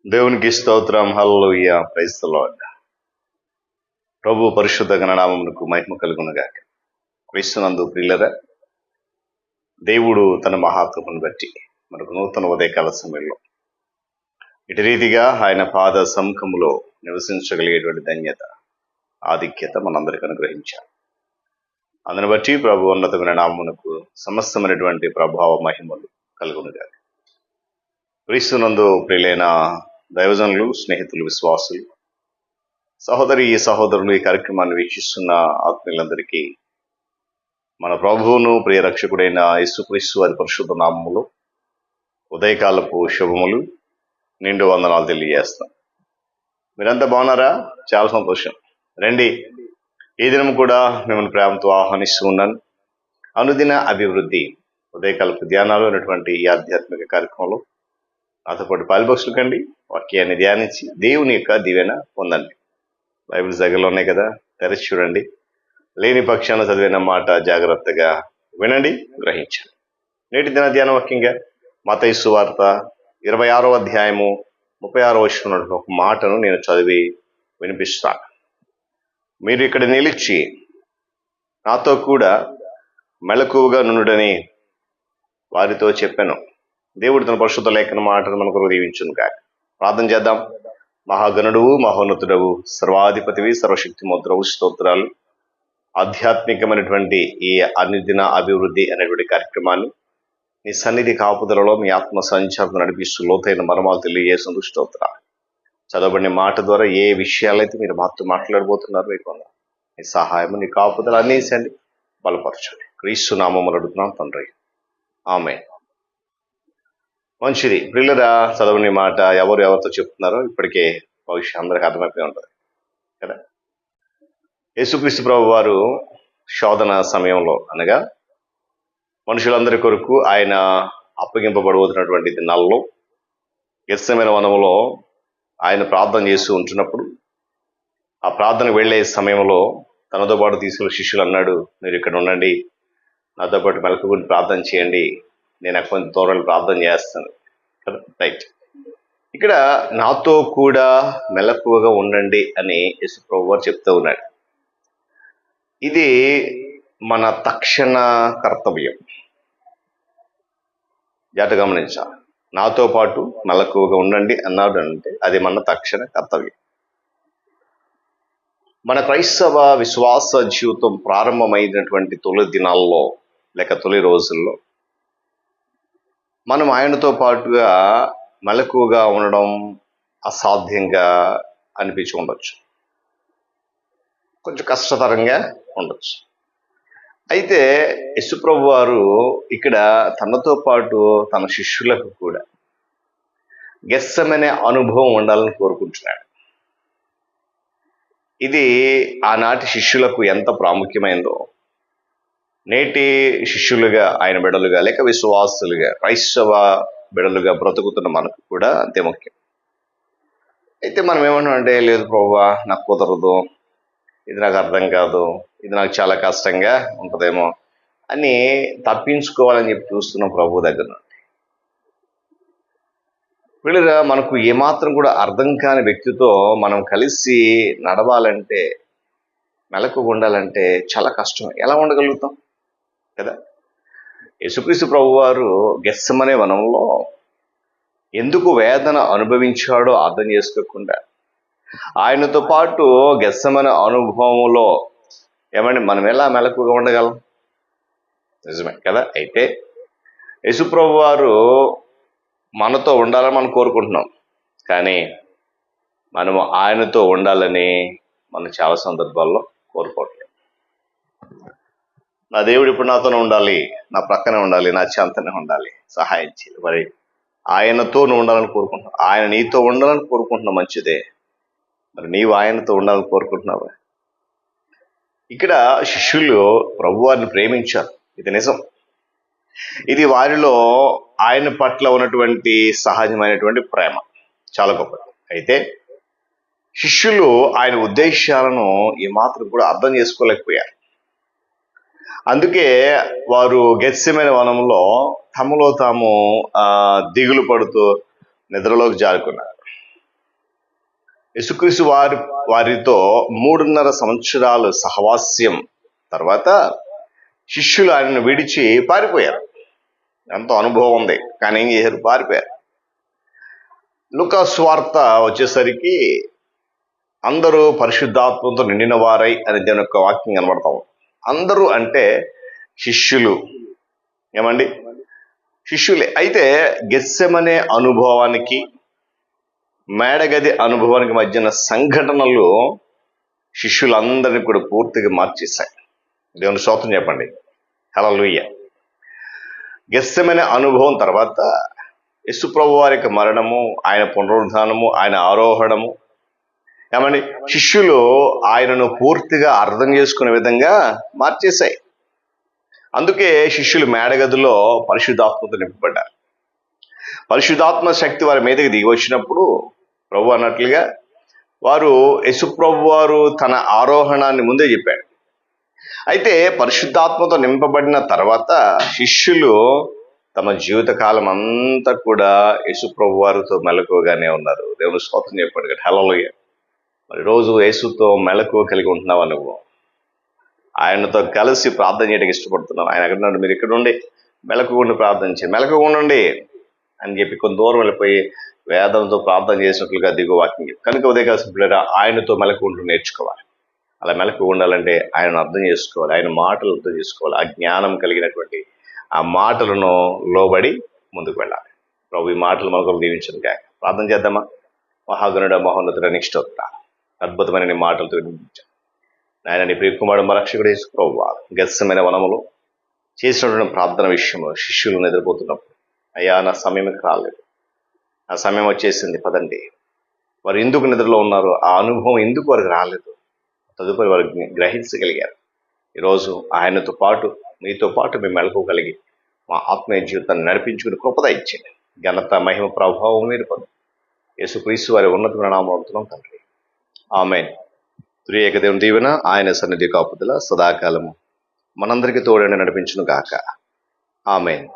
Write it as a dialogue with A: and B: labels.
A: దేవునికి స్తోత్రం. Hallelujah. Praise the lord. ప్రభు పరిశుద్ధ గణనామమునకు మహిమ కలుగునుగాక. క్రీస్తునందు ప్రియులరా, దేవుడు తన మహాకృపను బట్టి మనకు నూతన ఉదయకాల సమయంలో ఇటు రీతిగా ఆయన పాద సముఖములో నివసించగలిగేటువంటి ధన్యత, ఆధిక్యత మనందరికీ అనుగ్రహించారు. అందుని బట్టి ప్రభు ఉన్నతమైన నామమునకు సమస్తమైనటువంటి ప్రభావ మహిమలు కలుగునుగాక. క్రీస్తునందు ప్రియులైన దైవజనులు, స్నేహితులు, విశ్వాసులు, సహోదరులు ఈ కార్యక్రమాన్ని వీక్షిస్తున్న ఆత్మీయులందరికీ మన ప్రభువును ప్రియ రక్షకుడైన యేసుక్రీస్తు వారి పరిశుద్ధ నామములో ఉదయకాలపు శుభములు, నిండు వందనాలు తెలియజేస్తాం. మీరంతా బాగున్నారా? చాలా సంతోషం. రండి, ఈ దినం కూడా మిమ్మల్ని ప్రేమతో ఆహ్వానిస్తూ ఉన్నాను. అనుదిన అభివృద్ధి ఉదయకాలపు ధ్యానాలు అనేటువంటి ఈ ఆధ్యాత్మిక కార్యక్రమంలో నాతో పాటు పాలుపక్షులు కండి, వాక్యాన్ని ధ్యానించి దేవుని యొక్క దీవెన పొందండి. బైబిల్ దగ్గరలో ఉన్నాయి కదా, తెరచి చూడండి. లేని పక్షాన చదివిన మాట జాగ్రత్తగా వినండి, గ్రహించండి. నేటి దిన ధ్యాన వాక్యంగా మత్తయి సువార్త 26వ అధ్యాయము 36వ వచనంలో ఒక మాటను నేను చదివి వినిపిస్తాను. మీరు ఇక్కడ నిలిచి నాతో కూడా మెలకువగా నుండుడని వారితో చెప్పాను. దేవుడు తన పరిశుద్ధ లేఖన మాటను మనకు దీవించును కాక. ప్రార్థన చేద్దాం. మహాగణుడువు, మహోన్నతుడవు, సర్వాధిపతివి, సర్వశక్తిమంతుడవు, స్తోత్రాలు. ఆధ్యాత్మికమైనటువంటి ఈ అనుదిన అభివృద్ధి అనేటువంటి కార్యక్రమాన్ని మీ సన్నిధి కాపుదలలో మీ ఆత్మ సంచారం నడిపిస్తూ లోతైన మర్మాలు తెలియజేసిన స్తోత్రాలు. చదవబడిన మాట ద్వారా ఏ విషయాలైతే మీరు మాతో మాట్లాడబోతున్నారు, మీ సహాయము, నీ కాపుదల అనేసండి, బలపరచండి. క్రీస్తు నామములో అడుగుతున్నాం తండ్రి, ఆమేన్. మంచిది ప్రియులరా, చదవని మాట ఎవరితో చెప్తున్నారో ఇప్పటికే భవిష్యత్ అందరికి అర్థమైపోయి ఉంటుంది కదా. యేసుక్రీస్తు ప్రభు వారు శోధన సమయంలో, అనగా మనుషులందరి కొరకు ఆయన అప్పగింపబడబోతున్నటువంటి దినాల్లో గెత్సేమనే వనములో ఆయన ప్రార్థన చేస్తూ ఉంటున్నప్పుడు, ఆ ప్రార్థనకు వెళ్ళే సమయంలో తనతో పాటు తీసుకున్న శిష్యులు అన్నాడు, మీరు ఇక్కడ ఉండండి, నాతో పాటు మెలకువని ప్రార్థన చేయండి, నేను కొంచెం దూరం ప్రార్థన చేస్తాను కదా. రైట్, ఇక్కడ నాతో కూడా మెలకువగా ఉండండి అని యేసు ప్రభు వారు చెప్తూ ఉన్నాడు. ఇది మన తక్షణ కర్తవ్యం. జాగ్రత్త గమనించాలి. నాతో పాటు మెలకువగా ఉండండి అన్నాడు అంటే అది మన తక్షణ కర్తవ్యం. మన క్రైస్తవ విశ్వాస జీవితం ప్రారంభమైనటువంటి తొలి దినాల్లో లేక తొలి రోజుల్లో మనం ఆయనతో పాటుగా మెలకువగా ఉండడం అసాధ్యంగా అనిపించి ఉండొచ్చు, కొంచెం కష్టతరంగా ఉండొచ్చు. అయితే యేసుప్రభు వారు ఇక్కడ తనతో పాటు తన శిష్యులకు కూడా గెత్సేమనే అనుభవం ఉండాలని కోరుకుంటున్నాడు. ఇది ఆనాటి శిష్యులకు ఎంత ప్రాముఖ్యమైందో నేటి శిష్యులుగా, ఆయన బిడలుగా లేక విశ్వాసులుగా, క్రైస్తవ బిడలుగా బ్రతుకుతున్న మనకు కూడా అంతే ముఖ్యం. అయితే మనం ఏమంటాం అంటే, లేదు ప్రభువా నాకు కుదరదు, ఇది నాకు అర్థం కాదు, ఇది నాకు చాలా కష్టంగా ఉంటుందేమో అని తప్పించుకోవాలని చెప్పి చూస్తున్నాం ప్రభు దగ్గర నుండి. వీళ్ళుగా మనకు ఏమాత్రం కూడా అర్థం కాని వ్యక్తితో మనం కలిసి నడవాలంటే, మెలకు ఉండాలంటే చాలా కష్టం. ఎలా ఉండగలుగుతాం కదా. యేసుక్రీస్తు ప్రభు వారు గెత్సేమనే వనంలో ఎందుకు వేదన అనుభవించాడో అర్థం చేసుకోకుండా ఆయనతో పాటు గెత్సేమనే అనుభవంలో ఏమంటే మనం ఎలా మెలకుగా ఉండగలం? నిజమే కదా. అయితే యేసుప్రభు వారు మనతో ఉండాలని మనం కోరుకుంటున్నాం, కానీ మనము ఆయనతో ఉండాలని మనం చాలా సందర్భాల్లో కోరుకోవట్లేదు. నా దేవుడు ఇప్పుడు నాతోనే ఉండాలి, నా ప్రక్కనే ఉండాలి, నా చెంతనే ఉండాలి, సహాయం చేయాలి. మరి ఆయనతో నువ్వు ఉండాలని కోరుకుంటున్నావు, ఆయన నీతో ఉండాలని కోరుకుంటున్నావు, మంచిదే. మరి నీవు ఆయనతో ఉండాలని కోరుకుంటున్నావా? ఇక్కడ శిష్యులు ప్రభువారిని ప్రేమించారు, ఇది నిజం. ఇది వారిలో ఆయన పట్ల ఉన్నటువంటి సహజమైనటువంటి ప్రేమ, చాలా గొప్పది. అయితే శిష్యులు ఆయన ఉద్దేశాలను ఏమాత్రం కూడా అర్థం చేసుకోలేకపోయారు. అందుకే వారు గెత్సేమనే వనంలో తమలో తాము దిగులు పడుతూ నిద్రలోకి జారుకున్నారు. యేసుక్రీస్తు వారితో 3.5 సంవత్సరాలు సహవాస్యం తర్వాత శిష్యులు ఆయనను విడిచి పారిపోయారు. ఎంతో అనుభవం ఉంది, కానీ ఏం చేశారు? పారిపోయారు. లూకా సువార్త వచ్చేసరికి అందరూ పరిశుద్ధాత్మతో నిండిన వారై అనే దేవుని యొక్క వాక్యం కనబడతాం. అందరూ అంటే శిష్యులు. ఏమండి? శిష్యులే. అయితే గెత్సెమనే అనుభవానికి మేడగది అనుభవానికి మధ్యన సంఘటనలు శిష్యులందరినీ కూడా పూర్తిగా మార్చేశాయి. దేవుని స్తోత్రం చెప్పండి. హల్లెలూయా. గెత్సెమనే అనుభవం తర్వాత యేసుప్రభు వారి యొక్క మరణము, ఆయన పునరుద్ధానము, ఆయన ఆరోహణము, ఏమండి, శిష్యులు ఆయనను పూర్తిగా అర్థం చేసుకునే విధంగా మార్చేశాయి. అందుకే శిష్యులు మేడగదిలో పరిశుద్ధాత్మతో నింపబడ్డారు. పరిశుద్ధాత్మ శక్తి వారి మీదకి దిగి వచ్చినప్పుడు ప్రభు అన్నట్లుగా వారు యేసుప్రభు వారు తన ఆరోహణాన్ని ముందే చెప్పాడు. అయితే పరిశుద్ధాత్మతో నింపబడిన తర్వాత శిష్యులు తమ జీవితకాలం అంతా కూడా యేసుప్రభు వారితో మెలకువగానే ఉన్నారు. దేవుని స్తోత్రం చెప్పాడు కదా. హల్లెలూయా. మరి రోజు యేసుతో మెలకువ కలిగి ఉంటున్నావా నువ్వు? ఆయనతో కలిసి ప్రార్థన చేయడానికి ఇష్టపడుతున్నావు? ఆయన ఎక్కడున్నాడు? మీరు ఇక్కడ ఉండి మెలకువ ఉండి ప్రార్థన చేయండి, మెలకువ ఉండండి అని చెప్పి కొంత దూరం వెళ్ళిపోయి వేదంతో ప్రార్థన చేసినట్లుగా దిగు వాక్యం చెప్పి కనుక ఉదయకాల ఆయనతో మెలకు ఉంటూ నేర్చుకోవాలి. అలా మెలకు ఉండాలంటే ఆయన అర్థం చేసుకోవాలి, ఆయన మాటలు అర్థం చేసుకోవాలి. ఆ జ్ఞానం కలిగినటువంటి ఆ మాటలను లోబడి ముందుకు వెళ్ళాలి. ప్రభు ఈ మాటలు మనకు దీవించను కాక. ప్రార్థన చేద్దామా? మహాగణుడ మహోన్నతుడ నిష్ఠోత్త అద్భుతమైన నీ మాటలతో వినిపించాను నాయన. నీ ప్రియకుమారుడు మా రక్షకుడు యేసు ప్రభువా గెత్సెమనే వనములో చేసినటువంటి ప్రార్థన విషయంలో శిష్యులు నిద్రపోతున్నప్పుడు, అయ్యా నా సమయంకి రాలేదు, ఆ సమయం వచ్చేసింది, పదండి. వారు ఎందుకు నిద్రలో ఉన్నారు? ఆ అనుభవం ఎందుకు వారికి రాలేదు? తదుపరి వారు గ్రహించగలిగారు. ఈరోజు ఆయనతో పాటు మీతో పాటు మేము మెలకువగలిగి మా ఆత్మీయ జీవితాన్ని నడిపించుకుని కృపద ఇచ్చింది. ఘనత మహిమ ప్రభావం మీరు పొంది యేసుక్రీస్తు వారి ఉన్నతమైన నామములో తండ్రి, ఆమేన్. త్రియేక దేవుని దీవెన, ఆయన సన్నిధి కాపుదల సదాకాలము మనందరికీ తోడని నడిపించును గాక. ఆమేన్.